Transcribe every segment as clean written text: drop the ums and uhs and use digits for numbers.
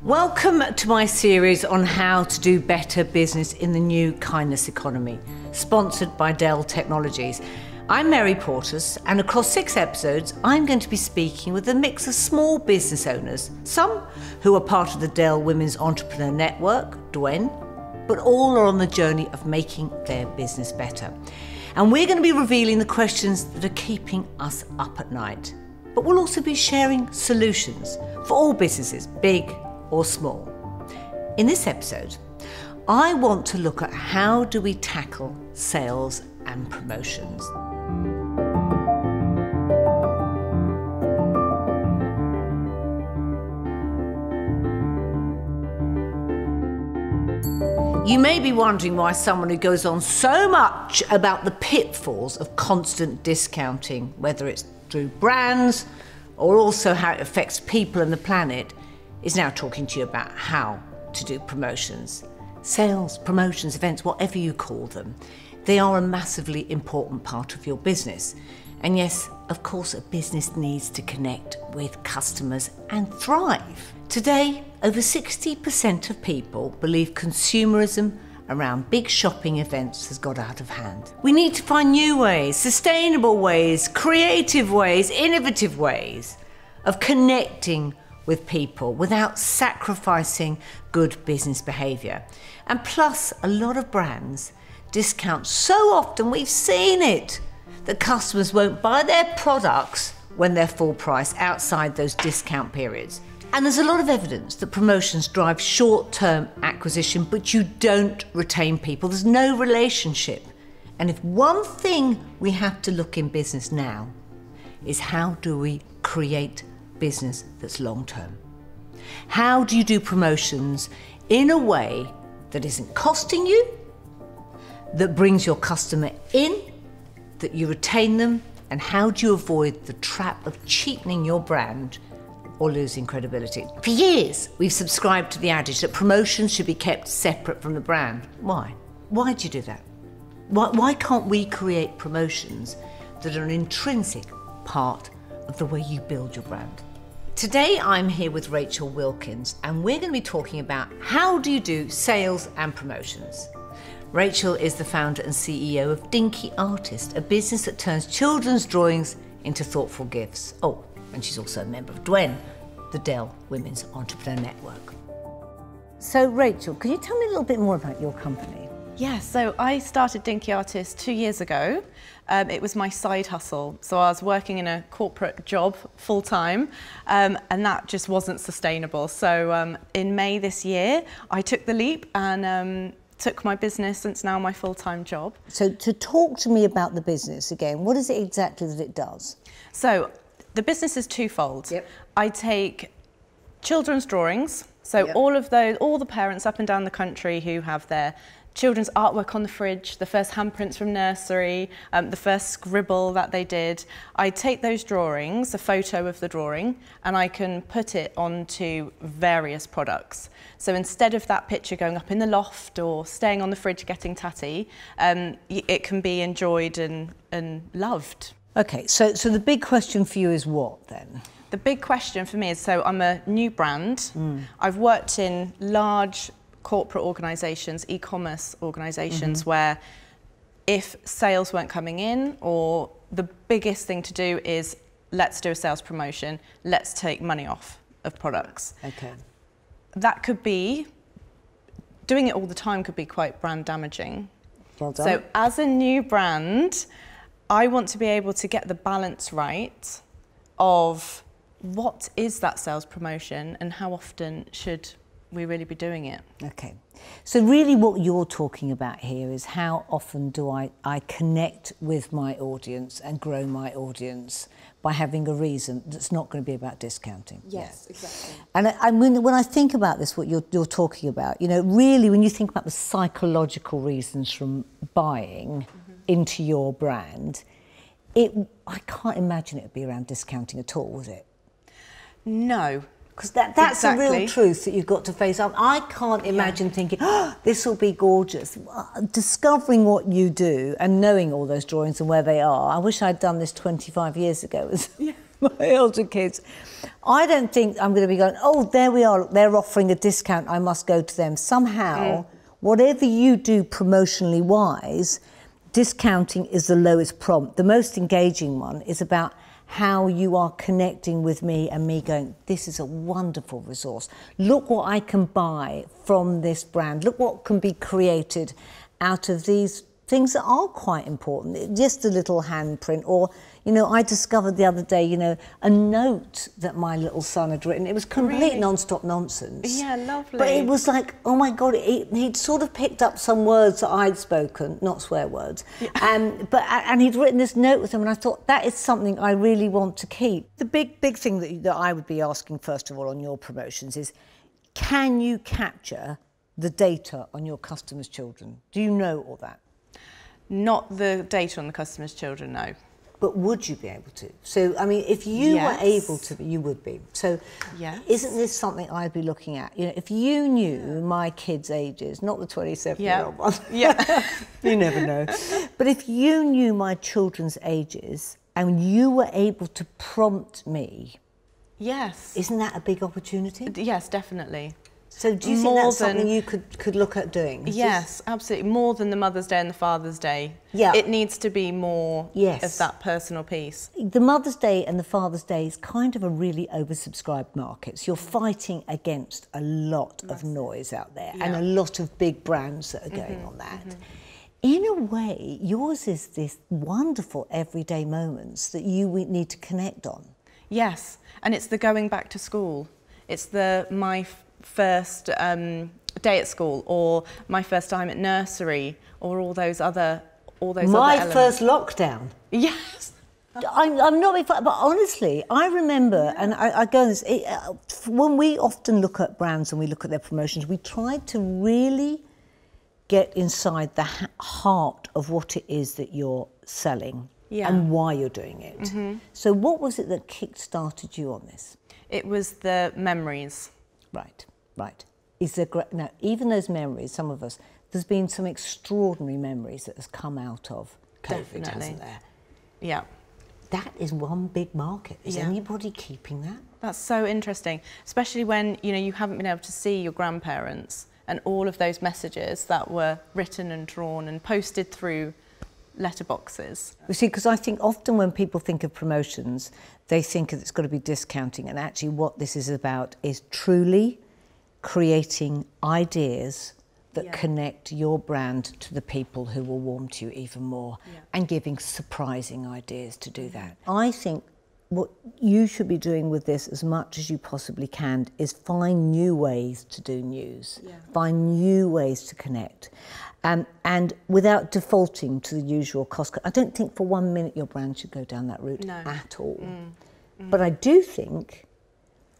Welcome to my series on how to do better business in the new kindness economy, sponsored by Dell Technologies. I'm Mary Portas, and across 6 episodes, I'm going to be speaking with a mix of small business owners, some who are part of the Dell Women's Entrepreneur Network, DWEN, but all are on the journey of making their business better. And we're going to be revealing the questions that are keeping us up at night. But we'll also be sharing solutions for all businesses, big or small. In this episode, I want to look at how do we tackle sales and promotions. You may be wondering why someone who goes on so much about the pitfalls of constant discounting, whether it's through brands or also how it affects people and the planet, is now talking to you about how to do promotions. Sales, promotions, events, whatever you call them, they are a massively important part of your business. And yes, of course, a business needs to connect with customers and thrive. Today, over 60% of people believe consumerism around big shopping events has got out of hand. We need to find new ways, sustainable ways, creative ways, innovative ways of connecting with people without sacrificing good business behaviour. And plus, a lot of brands discount so often, we've seen it, that customers won't buy their products when they're full price outside those discount periods. And there's a lot of evidence that promotions drive short-term acquisition, but you don't retain people. There's no relationship. And if one thing we have to look in business now is how do we create business that's long-term? How do you do promotions in a way that isn't costing you, that brings your customer in, that you retain them, and how do you avoid the trap of cheapening your brand or losing credibility? For years, we've subscribed to the adage that promotions should be kept separate from the brand. Why? Why do you do that? Why can't we create promotions that are an intrinsic part of the way you build your brand? Today, I'm here with Rachel Wilkins, and we're going to be talking about how do you do sales and promotions. Rachel is the founder and CEO of Dinky Artist, a business that turns children's drawings into thoughtful gifts. Oh, and she's also a member of DWEN, the Dell Women's Entrepreneur Network. So Rachel, can you tell me a little bit more about your company? Yeah, so I started Dinky Artist 2 years ago. It was my side hustle. So I was working in a corporate job full time, and that just wasn't sustainable. So in May this year, I took the leap and took my business, and it's now my full-time job. So to talk to me about the business again, what is it exactly that it does? So the business is twofold. Yep. I take children's drawings, so yep. all the parents up and down the country who have their children's artwork on the fridge, the first handprints from nursery, the first scribble that they did. I take those drawings, a photo of the drawing, and I can put it onto various products. So instead of that picture going up in the loft or staying on the fridge getting tatty, it can be enjoyed and loved. Okay, so the big question for you is what then? The big question for me is, so I'm a new brand. I've worked in large corporate organisations, e-commerce organisations, where if sales weren't coming in, or the biggest thing to do is let's do a sales promotion, let's take money off of products. Okay. That could be, doing it all the time could be quite brand damaging. Well done. So as a new brand, I want to be able to get the balance right of what is that sales promotion and how often should we really be doing it. Okay, so really what you're talking about here is how often do I connect with my audience and grow my audience by having a reason that's not going to be about discounting. Yes, exactly. And when I think about this, what you're talking about, you know, really when you think about the psychological reasons from buying into your brand, I can't imagine it would be around discounting at all, would it? No. Because that's a real truth that you've got to face up. I can't imagine thinking, oh, this will be gorgeous. Discovering what you do and knowing all those drawings and where they are. I wish I'd done this 25 years ago with my elder kids. I don't think I'm going to be going, oh, there we are, they're offering a discount, I must go to them. Somehow, whatever you do promotionally wise, discounting is the lowest prompt. The most engaging one is about how you are connecting with me and me going, this is a wonderful resource. Look what I can buy from this brand. Look what can be created out of these things that are quite important. Just a little handprint, or, you know, I discovered the other day, you know, a note that my little son had written. It was complete non-stop nonsense. Yeah, lovely. But it was like, oh my God, he'd sort of picked up some words that I'd spoken, not swear words, and he'd written this note with them, and I thought, that is something I really want to keep. The big thing that I would be asking, first of all, on your promotions is, can you capture the data on your customers' children? Do you know all that? Not the data on the customers' children, no. But would you be able to? So, I mean, if you were able to, you would be. So, isn't this something I'd be looking at? You know, if you knew my kids' ages, not the 27-year-old one. Yeah. You never know. But if you knew my children's ages and you were able to prompt me. Yes. Isn't that a big opportunity? Yes, definitely. So do you think that's something you could look at doing? Yes, absolutely. More than the Mother's Day and the Father's Day. Yeah. It needs to be more of that personal piece. The Mother's Day and the Father's Day is kind of a really oversubscribed market. So you're fighting against a lot of noise out there and a lot of big brands that are going on that. In a way, yours is this wonderful everyday moments that you need to connect on. Yes, and it's the going back to school. It's the my first day at school, or my first time at nursery, or all those other My first lockdown. Yes. I'm not, but honestly, I remember, and I go on this, when we often look at brands and we look at their promotions, we try to really get inside the heart of what it is that you're selling and why you're doing it. So what was it that kick-started you on this? It was the memories. Right. Is there now, even those memories, some of us, there's been some extraordinary memories that has come out of COVID, hasn't there? Yeah. That is one big market. Is anybody keeping that? That's so interesting, especially when, you know, you haven't been able to see your grandparents and all of those messages that were written and drawn and posted through letterboxes. You see, because I think often when people think of promotions, they think it's got to be discounting, and actually what this is about is truly creating ideas that connect your brand to the people who will warm to you even more, and giving surprising ideas to do that. I think what you should be doing with this as much as you possibly can is find new ways to do news, find new ways to connect, and without defaulting to the usual cost. I don't think for 1 minute your brand should go down that route at all. But I do think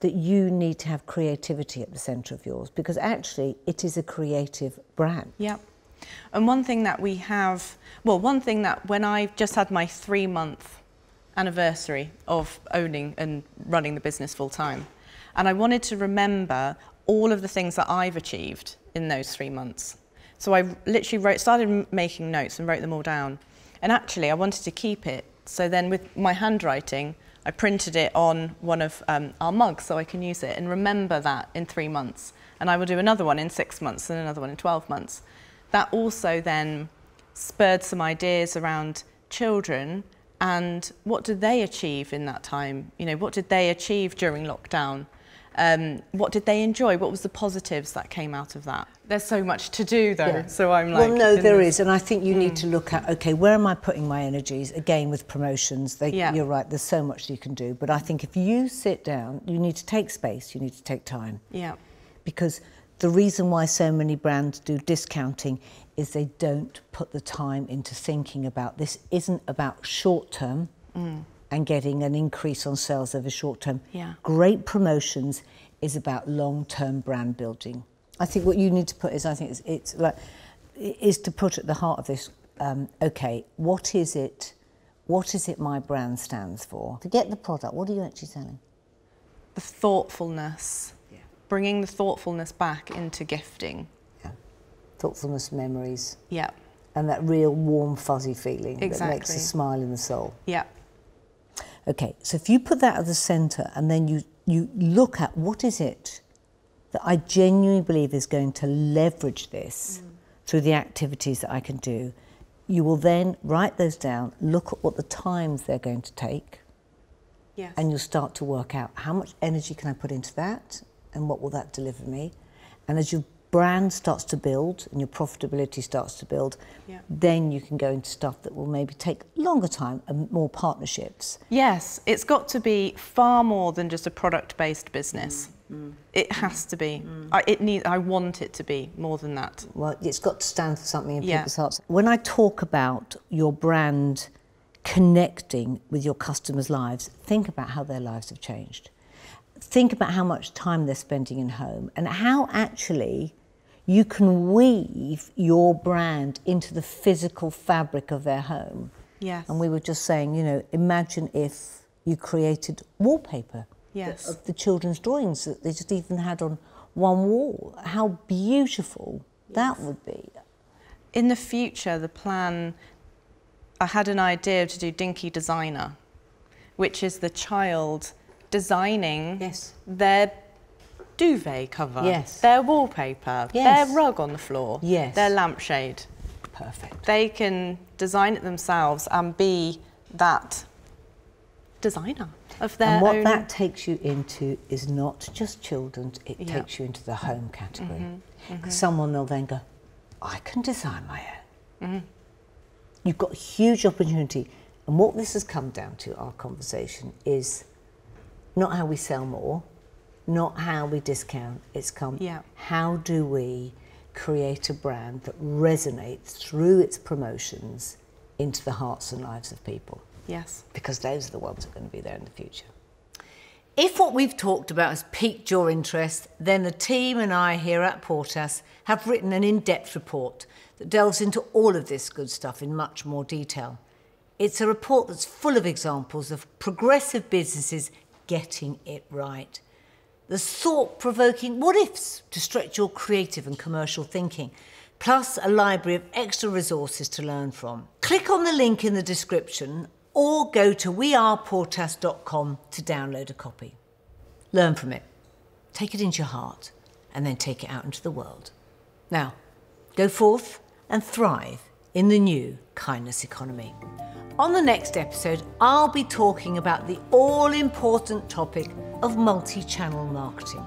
that you need to have creativity at the centre of yours, because actually it is a creative brand. Yeah. And one thing that we have, one thing that when I just had my 3-month anniversary of owning and running the business full time, and I wanted to remember all of the things that I've achieved in those 3 months. So I literally started making notes and wrote them all down. And actually I wanted to keep it. So then with my handwriting, I printed it on one of our mugs so I can use it and remember that in 3 months. And I will do another one in 6 months and another one in 12 months. That also then spurred some ideas around children and what did they achieve in that time? You know, what did they achieve during lockdown? What did they enjoy? What was the positives that came out of that? There's so much to do though, so I'm like... Well, no, there is, and I think you need to look at, okay, where am I putting my energies? Again, with promotions, you're right, there's so much you can do, but I think if you sit down, you need to take space, you need to take time. Yeah. Because the reason why so many brands do discounting is they don't put the time into thinking about this. Isn't about short term, and getting an increase on sales over short term. Yeah. Great promotions is about long-term brand building. I think what you need to put is, I think is to put at the heart of this, okay, what is it my brand stands for? Forget the product, what are you actually selling? The thoughtfulness. Yeah. Bringing the thoughtfulness back into gifting. Yeah. Thoughtfulness, memories. Yeah. And that real warm, fuzzy feeling that makes a smile in the soul. Yeah. Okay, so if you put that at the centre and then you look at what is it that I genuinely believe is going to leverage this through the activities that I can do. You will then write those down, look at what the times they're going to take, Yes. and you'll start to work out how much energy can I put into that and what will that deliver me. And as your brand starts to build and your profitability starts to build, then you can go into stuff that will maybe take longer time and more partnerships. Yes, it's got to be far more than just a product-based business. It has to be. I want it to be more than that. Well, it's got to stand for something in people's hearts. When I talk about your brand connecting with your customers' lives, think about how their lives have changed. Think about how much time they're spending in home and how actually you can weave your brand into the physical fabric of their home. Yes. And we were just saying, you know, imagine if you created wallpaper of the children's drawings that they just even had on one wall. How beautiful that would be. In the future, the plan, I had an idea to do Dinky Designer, which is the child designing their duvet cover, their wallpaper, their rug on the floor, their lampshade. Perfect. They can design it themselves and be that designer of their and what own. that takes you into is not just children's, it takes you into the home category. Because someone will then go, I can design my own. You've got a huge opportunity. And what this has come down to, our conversation, is not how we sell more, not how we discount, it's come how do we create a brand that resonates through its promotions into the hearts and lives of people. Yes. Because those are the ones that are going to be there in the future. If what we've talked about has piqued your interest, then the team and I here at Portas have written an in-depth report that delves into all of this good stuff in much more detail. It's a report that's full of examples of progressive businesses getting it right. There's thought-provoking what-ifs to stretch your creative and commercial thinking, plus a library of extra resources to learn from. Click on the link in the description or go to weareportas.com to download a copy. Learn from it, take it into your heart, and then take it out into the world. Now, go forth and thrive in the new kindness economy. On the next episode, I'll be talking about the all-important topic of multi-channel marketing.